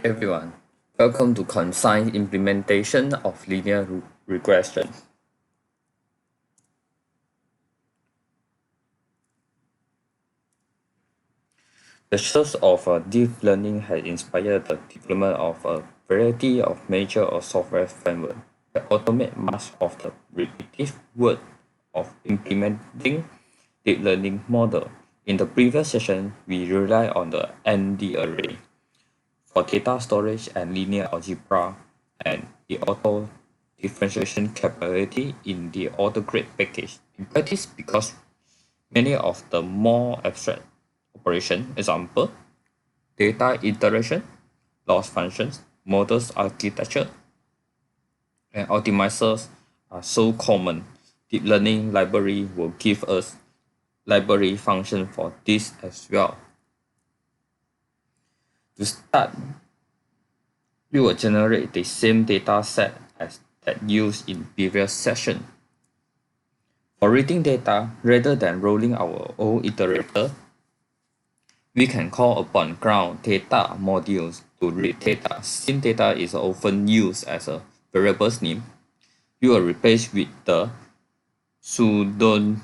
Everyone, welcome to Concise implementation of linear regression. The source of deep learning has inspired the development of a variety of major or software frameworks that automate much of the repetitive work of implementing deep learning model. In the previous session, we relied on the NDarray for data storage and linear algebra, and the auto-differentiation capability in the autograd package. In practice, because many of the more abstract operation, example, data iteration, loss functions, models architecture, and optimizers are so common, deep learning library will give us library function for this as well. To start, we will generate the same data set as that used in previous session. For reading data, rather than rolling our own iterator, we can call upon ground data modules to read data. Since data is often used as a variable's name, we will replace with the pseudo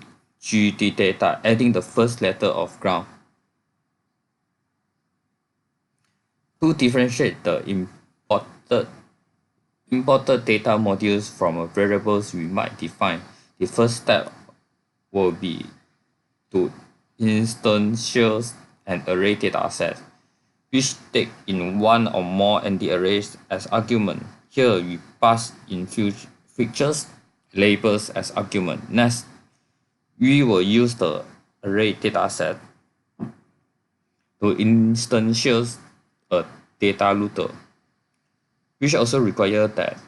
GD data, adding the first letter of ground. To differentiate the imported data modules from variables we might define, the first step will be to instantiate an array dataset, which take in one or more NDarrays as argument. Here we pass in features labels as argument. Next, we will use the array dataset to instantiate a data looter, which also requires that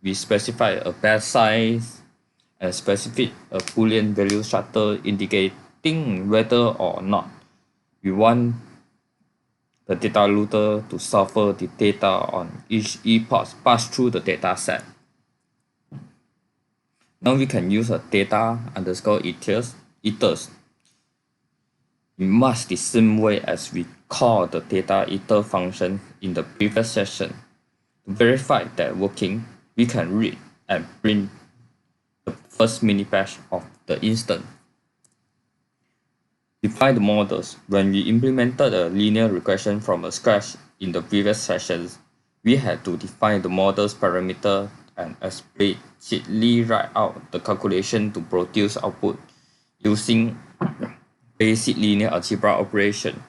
we specify a batch size and specify a Boolean value structure indicating whether or not we want the data looter to suffer the data on each epoch passed through the data set. Now we can use a data underscore iterators in much the same way as we call the data iter function in the previous session. To verify that working, we can read and print the first mini batch of the instance. Define the models. When we implemented a linear regression from scratch in the previous sessions, we had to define the model's parameter and explicitly write out the calculation to produce output using basic linear algebra operation.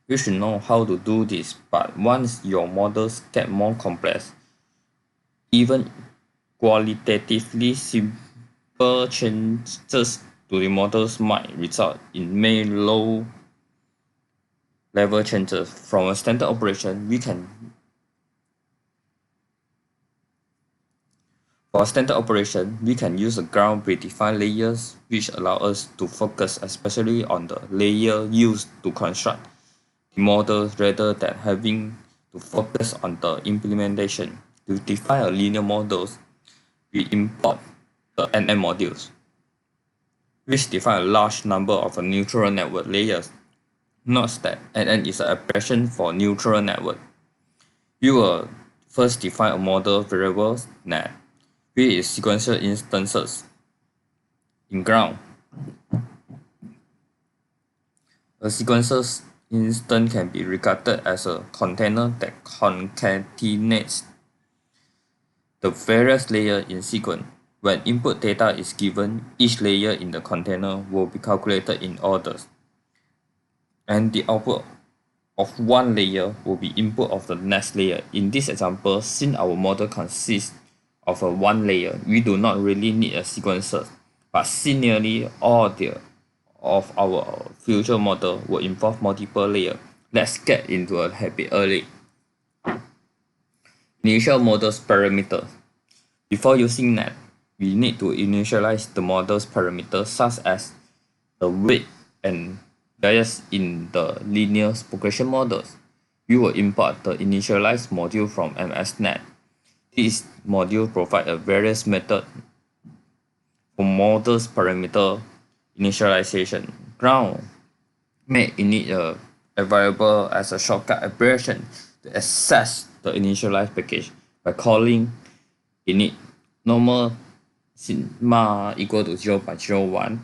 You should know how to do this, but once your models get more complex, even qualitatively simple changes to the models might result in many low-level changes. From a standard operation, we can use a ground predefined layers, which allow us to focus especially on the layer used to construct the model rather than having to focus on the implementation. To define a linear models, we import the NN modules, which define a large number of neural network layers. Note that NN is an abstraction for neural network. We will first define a model variable net, which is sequential instances. In ground, a sequential instance can be regarded as a container that concatenates the various layers in sequence. When input data is given, each layer in the container will be calculated in orders, and the output of one layer will be input of the next layer. In this example, since our model consists of a one layer, we do not really need a sequencer, but since nearly all of our future model will involve multiple layers, let's get into a habit early. Initial model's parameters. Before using net, we need to initialize the model's parameters such as the weight and bias in the linear regression models. We will import the initialize module from MSNet. This module provides a various method for models parameter initialization. Ground may init a variable as a shortcut operation to access the initialized package by calling init normal sigma equal to 0.01.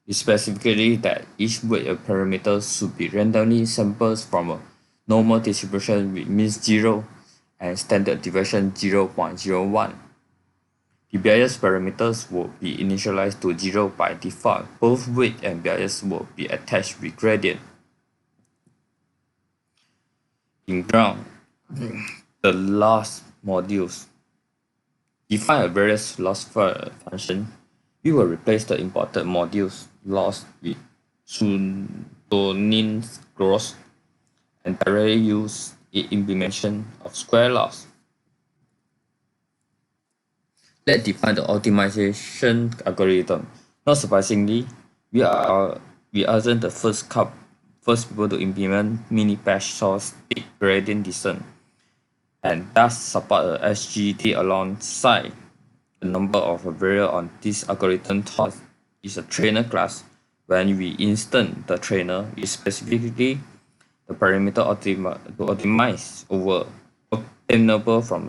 It specifically that each weight of parameters should be randomly sampled from a normal distribution with mean 0 and standard deviation 0.01. The bias parameters will be initialized to 0 by default. Both weight and bias will be attached with gradient. In ground, the loss modules define a various loss function. We will replace the imported modules loss with pseudonym gross and directly use the implementation of square loss. Let's define the optimization algorithm. Not surprisingly, we aren't the first people to implement mini-patch source peak gradient descent, and thus support a SGT alongside the number of variables on this algorithm thought is a trainer class. When we instance the trainer, is specifically the parameter to optimize over obtainable from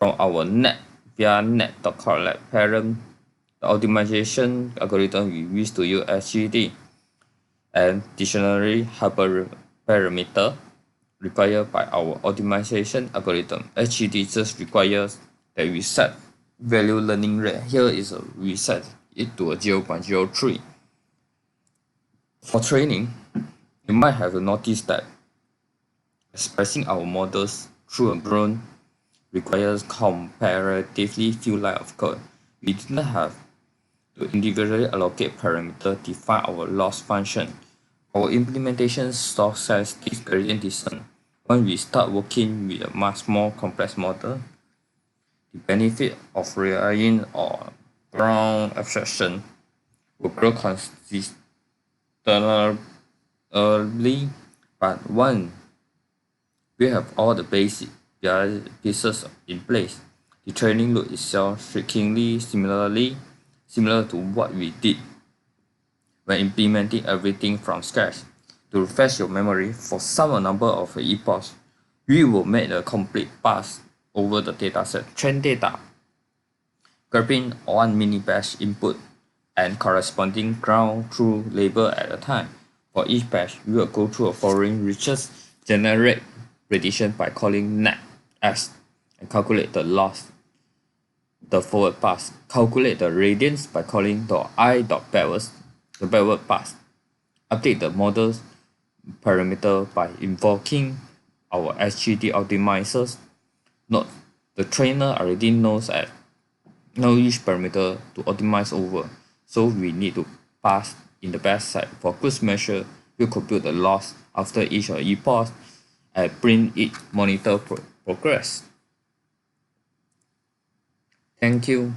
our net via net.collect parent. The optimization algorithm we wish to use SGT and dictionary hyperparameter required by our optimization algorithm. SGT just requires that we set value learning rate. Here is we set it to a 0.03. For training, you might have noticed that expressing our models through a grown requires comparatively few lines of code. We did not have to individually allocate parameters to define our loss function. Our implementation says this gradient descent. When we start working with a much more complex model, the benefit of relying on ground abstraction will grow consistently, but when we have all the basic pieces in place, the training loop itself strikingly similar to what we did when implementing everything from scratch. To refresh your memory, for some number of epochs, we will make a complete pass over the dataset, train data, grabbing one mini batch input and corresponding ground truth label at a time. For each batch, we will go through a following research, generate prediction by calling net s and calculate the loss, the forward pass, calculate the radiance by calling the backward pass, update the model's parameter by invoking our SGT optimizers. Note, the trainer already knows each parameter to optimize over, so we need to pass in the best side. For good measure, we'll compute the loss after each epoch and print it monitor progress. Thank you.